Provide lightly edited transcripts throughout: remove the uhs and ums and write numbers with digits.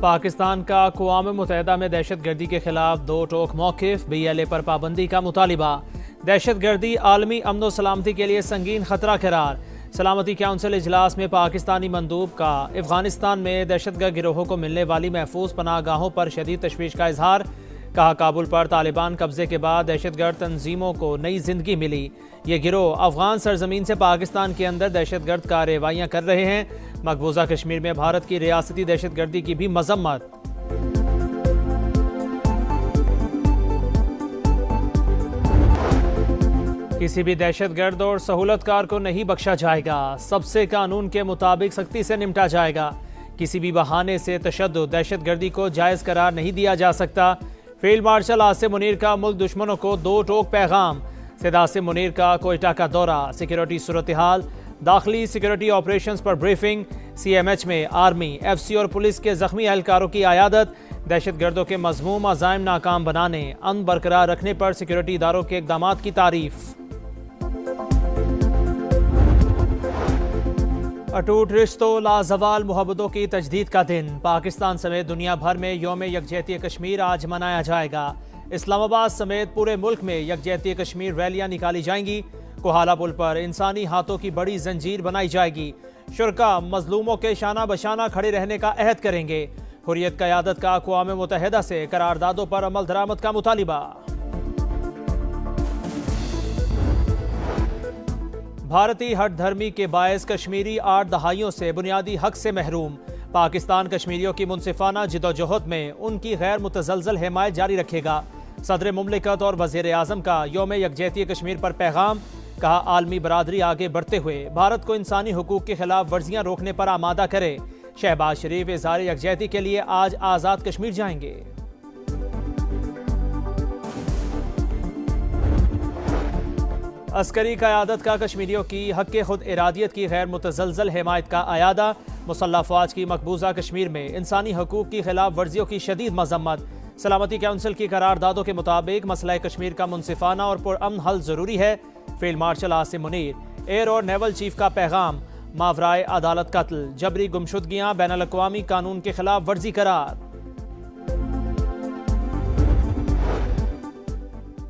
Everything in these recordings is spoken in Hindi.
पाकिस्तान का अक़वाम मुत्तहिदा में दहशतगर्दी के खिलाफ दो टोक मौक़िफ़, BLA पर पाबंदी का मुतालिबा। दहशतगर्दी आलमी अमन व सलामती के लिए संगीन खतरा करार। सलामती काउंसिल इजलास में पाकिस्तानी मंदूब का अफगानिस्तान में दहशतगर्द गिरोहों को मिलने वाली महफूज पनाहगाहों पर शदीद तशवीश का इजहार। कहा, काबुल पर तालिबान कब्जे के बाद दहशतगर्द तंजीमों को नई जिंदगी मिली। ये गिरोह अफगान सरजमीन से पाकिस्तान के अंदर दहशतगर्द कार्रवाइयाँ कर रहे हैं। मकबूजा कश्मीर में भारत की रियासती दहशतगर्दी की भी मजम्मत। किसी भी दहशतगर्द और सहूलतकार को नहीं बख्शा जाएगा। सबसे कानून के मुताबिक सख्ती से निपटा जाएगा। किसी भी बहाने से तशद्दुद, दहशतगर्दी को जायज़ करार नहीं दिया जा सकता। फील्ड मार्शल आसिम मुनीर का मुल्क दुश्मनों को दो टोक पैगाम। सैयद आसिम मुनीर का कोयटा का दौरा, सिक्योरिटी सूरत हाल, दाखिली सिक्योरिटी ऑपरेशंस पर ब्रीफिंग। CMH में आर्मी, FC और पुलिस के जख्मी एहलकारों की आयादत। दहशतगर्दों के मज़मूम अज़ाइम नाकाम बनाने, अमन बरकरार रखने पर सिक्योरिटी इदारों के इक़दामात की तारीफ। अटूट रिश्तों, लाजवाल मोहब्बतों की तजदीद का दिन। पाकिस्तान समेत दुनिया भर में यौम यकजहती कश्मीर आज मनाया जाएगा। इस्लामाबाद समेत पूरे मुल्क में यकजहती कश्मीर रैलियां निकाली जाएंगी। कोहाला पुल पर इंसानी हाथों की बड़ी जंजीर बनाई जाएगी। शुरका मजलूमों के शाना बशाना खड़े रहने का अहद करेंगे। हुर्रियत क़यादत का अक़वाम मुत्तहिदा से करारदादों पर अमल दरामद का मुतालिबा। भारतीय हट धर्मी के बायस कश्मीरी 8 दहाइयों से बुनियादी हक से महरूम। पाकिस्तान कश्मीरियों की मुनसिफाना जिदोजहद में उनकी गैर मुतज़लज़ल हिमायत जारी रखेगा। सदर मुमलिकत और वज़ीर आज़म का यौम यकजहती कश्मीर पर पैगाम। कहा, आलमी बरादरी आगे बढ़ते हुए भारत को इंसानी हुकूक की खिलाफ वर्जियां रोकने पर आमादा करे। शहबाज शरीफ इज़हार यकजहती के लिए आज आज़ाद कश्मीर जाएंगे। अस्करी क़यादत का कश्मीरियों की हक़ खुद इरादियत की गैर मुतज़लज़ल हिमायत का आयादा। मुसल्लह फ़ौज की मकबूजा कश्मीर में इंसानी हुकूक की खिलाफ वर्जियों की शदीद मजम्मत। सलामती काउंसिल की करारदादों के मुताबिक मसला कश्मीर का मुनसिफाना और पुरअमन हल ज़रूरी है। Field marshal Asim Munir, air और नेवल चीफ का पैगाम। मावराए अदालत कत्ल, जबरी गुमशुदगियाँ बैनुल अक़वामी कानून के खिलाफ वर्जी करार।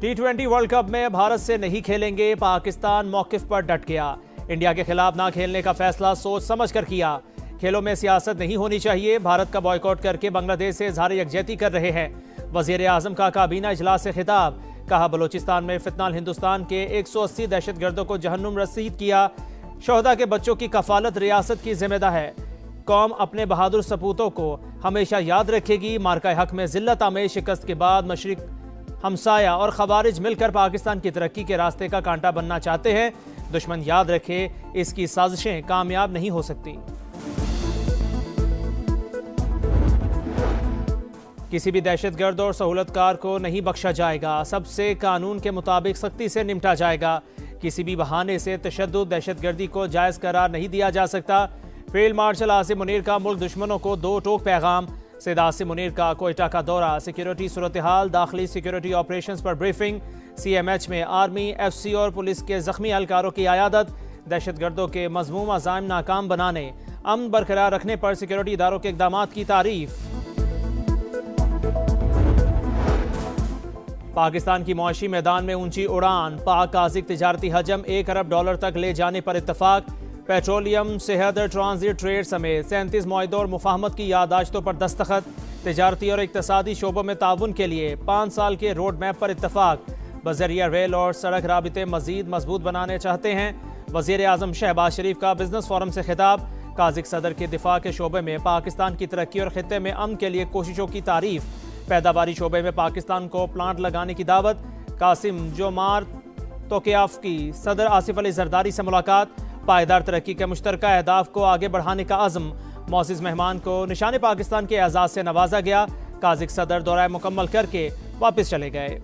T20 वर्ल्ड कप में भारत से नहीं खेलेंगे। पाकिस्तान मौक़िफ़ पर डट गया। इंडिया के खिलाफ ना खेलने का फैसला सोच समझ कर किया। खेलों में सियासत नहीं होनी चाहिए। भारत का बॉयकॉट करके बांग्लादेश से इज़हार यकजहती कर रहे हैं। वज़ीर आज़म का काबीना इजलास से खिताब। कहा, बलोचिस्तान में फितनाल हिंदुस्तान के 180 दहशतगर्दों को जहन्नुम रसीद किया। शोहदा के बच्चों की कफालत रियासत की जिम्मेदार है। कौम अपने बहादुर सपूतों को हमेशा याद रखेगी। मार्का हक में जिल्लत आमेज शिकस्त के बाद मशरिक हमसाया और खवारिज मिलकर पाकिस्तान की तरक्की के रास्ते का कांटा बनना चाहते हैं। दुश्मन याद रखे, इसकी साजिशें कामयाब नहीं हो सकती। किसी भी दहशतगर्द और सहूलतकार को नहीं बख्शा जाएगा। सबसे कानून के मुताबिक सख्ती से निपटा जाएगा। किसी भी बहाने से तशद्दुद, दहशतगर्दी को जायज़ करार नहीं दिया जा सकता। फील्ड मार्शल आसिम मुनीर का मुल्क दुश्मनों को दो टोक पैगाम। सैयद आसिम मुनीर का कोयटा का दौरा, सिक्योरिटी सूरत हाल, दाखिली सिक्योरिटी ऑपरेशंस पर ब्रीफिंग। CMH में आर्मी, FC और पुलिस के जख्मी एहलकारों की आयादत। दहशतगर्दों के मज़मूम अज़ाइम नाकाम बनाने, अमन बरकरार रखने पर सिक्योरिटी इदारों के इक़दामात की तारीफ। पाकिस्तान की मुआशी मैदान में ऊंची उड़ान। पाक काज़िक तिजारती हजम $1 अरब तक ले जाने पर इत्तफाक। पेट्रोलियम, सेहत, ट्रांजिट ट्रेड समेत 37 मुआहिदों और मुफाहमत की यादाश्तों पर दस्तखत। तिजारती और इक़्तिसादी शोबों में ताउन के लिए 5 साल के रोड मैप पर इत्तफाक। बज़रिया रेल और सड़क राबिते मज़ीद मजबूत बनाने चाहते हैं। वज़ीर आज़म शहबाज शरीफ का बिजनेस फोरम से खिताब। काज़िक सदर के दिफा के शोबे में पाकिस्तान की तरक्की और खित्ते में अमन के लिए कोशिशों की तारीफ। पैदावारी शोबे में पाकिस्तान को प्लांट लगाने की दावत। कासिम जोमार तोक़याफ़ की सदर आसिफ अली जरदारी से मुलाकात। पायदार तरक्की के मुश्तरका अहदाफ को आगे बढ़ाने का अज़्म। मौसिज़ मेहमान को निशान पाकिस्तान के एजाज़ से नवाजा गया। काज़िक सदर दौरा मुकम्मल करके वापस चले गए।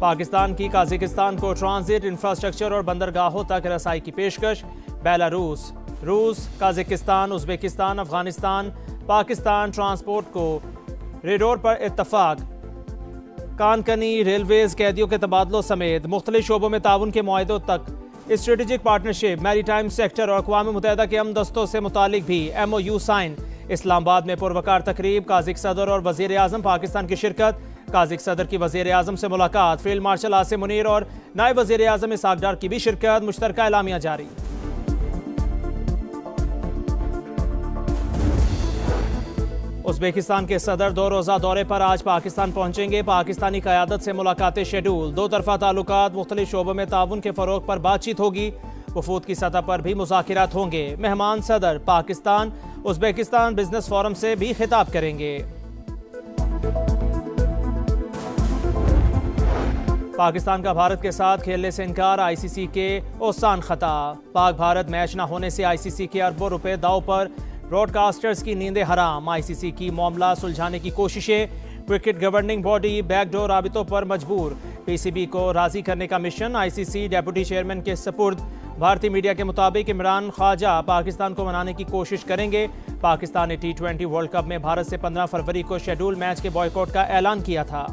पाकिस्तान की काज़िकिस्तान को ट्रांजिट, इंफ्रास्ट्रक्चर और बंदरगाहों तक रसाई की पेशकश। बेलारूस, रूस, काज़िकिस्तान, उज़्बेकिस्तान, अफगानिस्तान, पाकिस्तान ट्रांसपोर्ट को रेडोर पर इत्तफाक। कानकनी, रेलवेज, कैदियों के तबादलों समेत मुख्तलिफ शोबों में ताउन के मुआहिदों तक स्ट्रेटेजिक पार्टनरशिप, मैरीटाइम सेक्टर और अक़वाम मुत्तहिदा के अमन दस्तों से मुतालिक भी MOU साइन। इस्लामाबाद में पुरवकार तकरीब, काज़िक सदर और वज़ीर आज़म पाकिस्तान की शिरकत। काज़िक सदर की वज़ीर आज़म से मुलाकात, फील्ड मार्शल आसिम मुनीर और नायब वज़ीर आज़म इसहाक डार की भी शिरकत। मुश्तरका एलामिया जारी। उज़्बेकिस्तान के सदर 2 रोज़ा दौरे पर आज पाकिस्तान पहुंचेंगे। पाकिस्तानी क़यादत से मुलाकातें शेड्यूल। 2 तरफ़ा ताल्लुकात, मुख्तलिफ शोबों में ताउन के फ़रोग़ पर बातचीत होगी। वफूद की सतह पर भी मुज़ाकिरात होंगे। मेहमान सदर पाकिस्तान उज़्बेकिस्तान बिजनेस फोरम से भी खिताब करेंगे। पाकिस्तान का भारत के साथ खेलने से इनकार, ICC के ओसान खता। पाक भारत मैच न होने से ICC के अरबों रुपए दाव पर, ब्रॉडकास्टर्स की नींदें हराम। ICC की मामला सुलझाने की कोशिशें, क्रिकेट गवर्निंग बॉडी बैकडोर राबितों पर मजबूर। PCB को राजी करने का मिशन ICC डेप्यूटी चेयरमैन के सपुर्द। भारतीय मीडिया के मुताबिक इमरान ख्वाजा पाकिस्तान को मनाने की कोशिश करेंगे। पाकिस्तान ने T20 वर्ल्ड कप में भारत से 15 फरवरी को शेड्यूल मैच के बॉयकॉट का ऐलान किया था।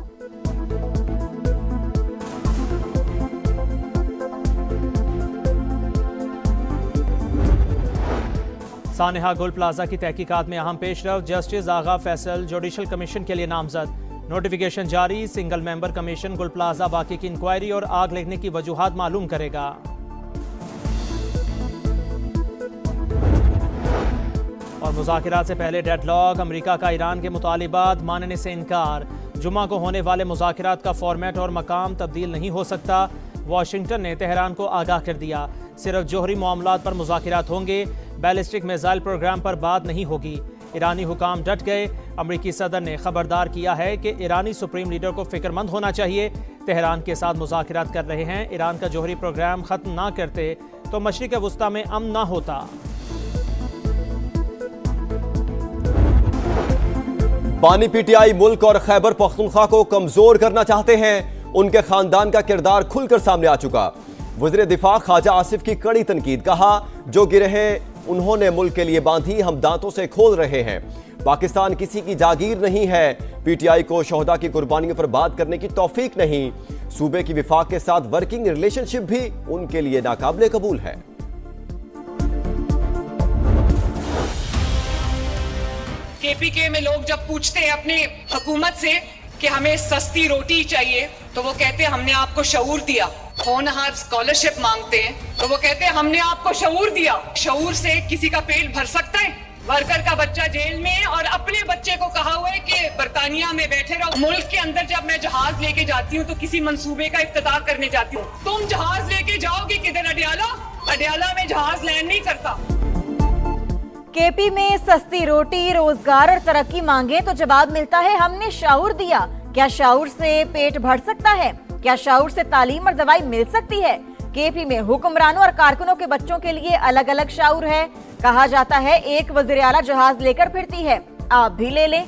सानेहा गुल प्लाजा की तहकीकात में अहम पेशरफ, जस्टिस आगा फैसल जुडिशल कमीशन के लिए नामजद। नोटिफिकेशन जारी, सिंगल मेंबर कमीशन गुल प्लाजा बाकी की इंक्वायरी और आग लगने की वजूहात मालूम करेगा। और मुज़ाकिरात से पहले डेडलॉक, अमेरिका का ईरान के मुतालिबात मानने से इनकार। जुमा को होने वाले मुज़ाकिरात का फॉर्मेट और मकाम तब्दील नहीं हो सकता। वाशिंगटन ने तेहरान को आगाह कर दिया, सिर्फ जोहरी मामलात पर मुज़ाकिरात होंगे, बैलिस्टिक मिसाइल प्रोग्राम पर बात नहीं होगी। ईरानी हुकाम डट गए। अमरीकी सदर ने खबरदार किया है कि ईरानी सुप्रीम लीडर को फिक्रमंद होना चाहिए। तेहरान के साथ मुज़ाकिरात कर रहे हैं। ईरान का जोहरी प्रोग्राम ख़त्म ना करते तो मशरिक़ वुस्ता में अमन ना होता। बानी PTI मुल्क और खैबर पख्तूनख्वा को कमजोर करना चाहते हैं। उनके खानदान का किरदार खुलकर सामने आ चुका। वज़ीर दिफा ख्वाजा आसिफ की कड़ी तनकीद, कहा जो गिरहें उन्होंने मुल्क के लिए बांधी, हम दांतों से खोल रहे हैं। पाकिस्तान किसी की जागीर नहीं है। PTI को शोहदा की कुर्बानियों पर बात करने की तौफीक नहीं। सूबे की विफाक के साथ वर्किंग रिलेशनशिप भी उनके लिए नाकाबिले कबूल है। KPK में लोग जब पूछते हैं अपनी हुकूमत से कि हमें सस्ती रोटी चाहिए, तो वो कहते हैं हमने आपको शऊर दिया। होनहार स्कॉलरशिप मांगते हैं तो वो कहते हैं हमने आपको शऊर दिया। शऊर से किसी का पेट भर सकता है? वर्कर का बच्चा जेल में है और अपने बच्चे को कहा हुआ है कि बरतानिया में बैठे रहो। मुल्क के अंदर जब मैं जहाज लेके जाती हूँ तो किसी मंसूबे का इफ्तिताह करने जाती हूँ, तुम जहाज लेके जाओगे किधर? अडयाला? अडयाला में जहाज लैंड नहीं करता। KP में सस्ती रोटी, रोजगार और तरक्की मांगे तो जवाब मिलता है हमने शाऊर दिया। क्या शाऊर से पेट भर सकता है? क्या शाऊर से तालीम और दवाई मिल सकती है? KP में हुक्मरानों और कारकुनों के बच्चों के लिए अलग अलग शाऊर है। कहा जाता है एक वज़ीर आला जहाज लेकर फिरती है, आप भी ले लें।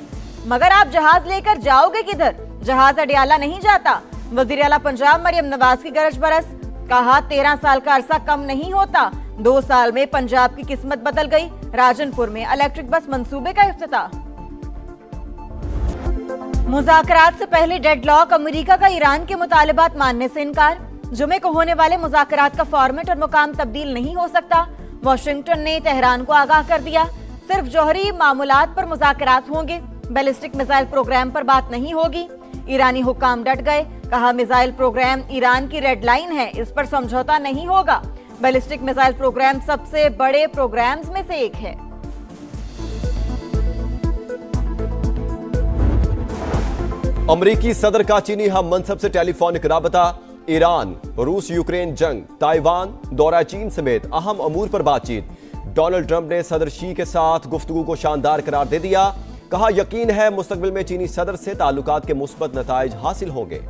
मगर आप जहाज लेकर जाओगे किधर? जहाज अडयाला नहीं जाता। वज़ीर आला पंजाब मरियम नवाज की गरज बरस, कहा 13 साल का अरसा कम नहीं होता। 2 साल में पंजाब की किस्मत बदल गई। राजनपुर में इलेक्ट्रिक बस मंसूबे का इफ्तिताह। मुज़ाकरात से पहले डेडलॉक, अमेरिका का ईरान के मुतालिबात मानने से इनकार। जुमे को होने वाले मुज़ाकरात का फॉर्मेट और मुकाम तब्दील नहीं हो सकता। वाशिंगटन ने तेहरान को आगाह कर दिया, सिर्फ जौहरी मामूलात पर मुज़ाकरात होंगे, बैलिस्टिक मिसाइल प्रोग्राम पर बात नहीं होगी। ईरानी हुकाम डट गए, कहा मिसाइल प्रोग्राम ईरान की रेड लाइन है, इस पर समझौता नहीं होगा। बैलिस्टिक मिसाइल प्रोग्राम सबसे बड़े प्रोग्राम्स में से एक है। अमरीकी सदर का चीनी हम मनसब से टेलीफोनिक राबता। ईरान, रूस यूक्रेन जंग, ताइवान, दौरा चीन समेत अहम अमूर पर बातचीत। डोनाल्ड ट्रंप ने सदर शी के साथ गुफ्तगू को शानदार करार दे दिया। कहा यकीन है मुस्तकबिल में चीनी सदर से ताल्लुकात के मुस्बत नताइज हासिल होंगे।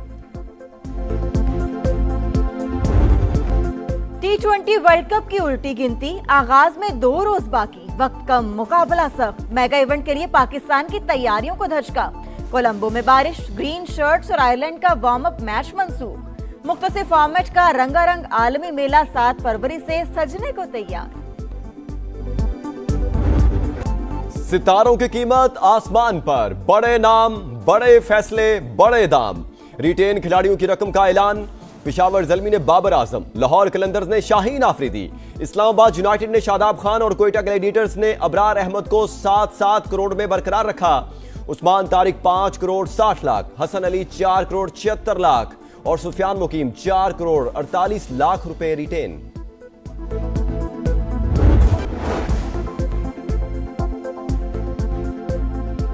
T20 वर्ल्ड कप की उल्टी गिनती, आगाज में 2 रोज बाकी, वक्त कम, मुकाबला सख्त। मेगा इवेंट के लिए पाकिस्तान की तैयारियों को धचका। कोलंबो में बारिश, ग्रीन शर्ट्स और आयरलैंड का वार्म अप मैच मंसूख। मुख्तलिफ फॉर्मेट का रंगारंग आलमी मेला 7 फरवरी से सजने को तैयार। सितारों की कीमत आसमान पर, बड़े नाम, बड़े फैसले, बड़े दाम। रिटेन खिलाड़ियों की रकम का ऐलान। पिशावर ज़ल्मी ने बाबर आजम, लाहौर कलंदर्स ने शाहीन आफरीदी, इस्लामाबाद यूनाइटेड ने शादाब खान और कोयटा ग्लैडिएटर्स ने अबरार अहमद को 7-7 करोड़ में बरकरार रखा। उस्मान तारिक 5 करोड़ 60 लाख, हसन अली 4 करोड़ 76 लाख और सुफियान मुकीम 4 करोड़ 48 लाख रुपए रिटेन।